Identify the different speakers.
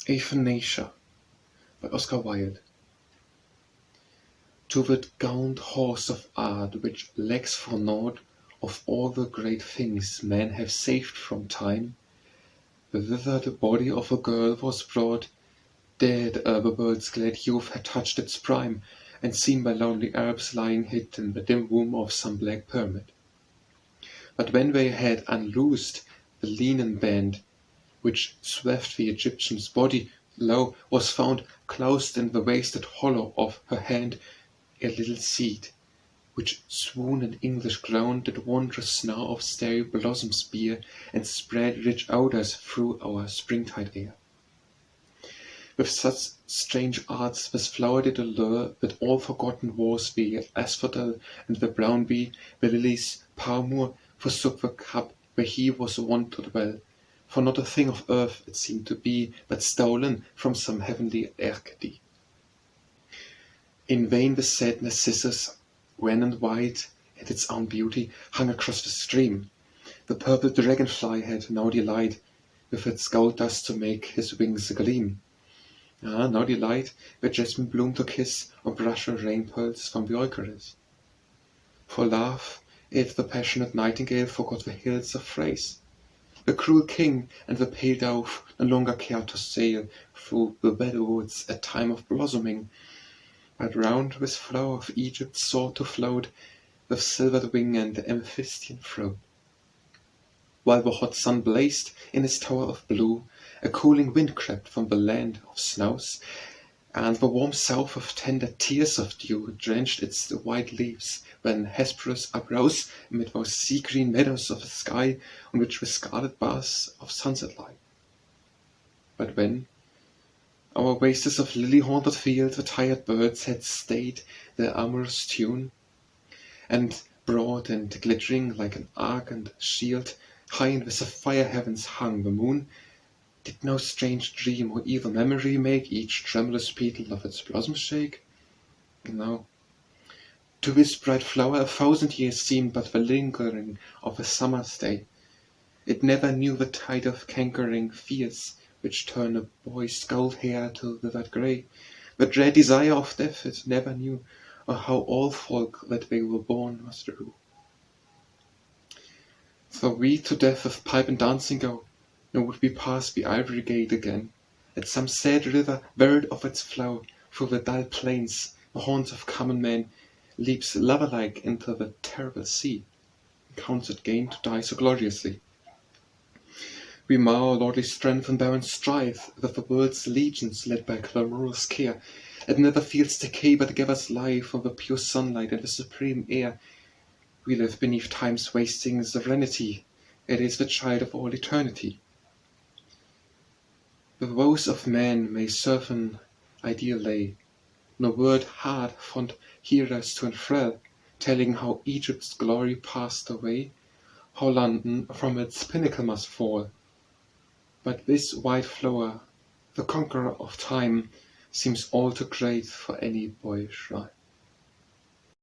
Speaker 1: Athanasia by Oscar Wilde. To that gaunt horse of art which lacks for naught of all the great things men have saved from time, the withered body of a girl was brought, dead ere the world's glad youth had touched its prime, and seen by lonely Arabs lying hid in the dim womb of some black pyramid. But when they had unloosed the linen band which swathed the Egyptian's body, lo, was found closed in the wasted hollow of her hand a little seed, which swoon in English ground did wondrous snow of starry blossoms bear, and spread rich odours through our springtide air. With such strange arts this flower did allure, that all forgotten was the asphodel and the brown bee, the lilies, paramour, forsook the cup where he was wont to dwell, for not a thing of earth it seemed to be, but stolen from some heavenly Arcady. In vain the sad narcissus, wan and white, and its own beauty, hung across the stream. The purple dragonfly had no delight, with its gold dust to make his wings gleam. No delight the jasmine bloom to kiss, or brush her rain pearls from the eucharis. For love, it the passionate nightingale forgot the hills of Thrace. The cruel king and the pale dove no longer cared to sail through the meadow woods at time of blossoming, but round this flower of Egypt sought to float with silvered wing and amethystine throat. While the hot sun blazed in his tower of blue, a cooling wind crept from the land of snows, and the warm south of tender tears of dew drenched its white leaves, when Hesperus uprose amid those sea-green meadows of the sky on which the scarlet bars of sunset lie. But when our wastes of lily-haunted fields the tired birds had stayed their amorous tune, and broad and glittering like an arc and shield, high in the sapphire heavens hung the moon, did no strange dream or evil memory make each tremulous petal of its blossom shake? No. To this bright flower 1,000 years seemed but the lingering of a summer's day. It never knew the tide of cankering fears which turn a boy's gold hair to withered grey. The dread desire of death it never knew, or how all folk that they were born must rue. For we to death with pipe and dancing go, nor would we pass the ivory gate again, at some sad river buried of its flow, through the dull plains, the haunts of common men, leaps lover-like into the terrible sea, and counts it gain to die so gloriously. We mar our lordly strength in barren strife, with the world's legions led by clamorous care. It never feels decay, but gathers life from the pure sunlight and the supreme air. We live beneath time's wasting serenity. It is the child of all eternity. The woes of man may serve an ideal lay, no word hard fond hearers to enthrall, telling how Egypt's glory passed away, how London from its pinnacle must fall. But this white flower, the conqueror of time, seems all too great for any boyish rhyme.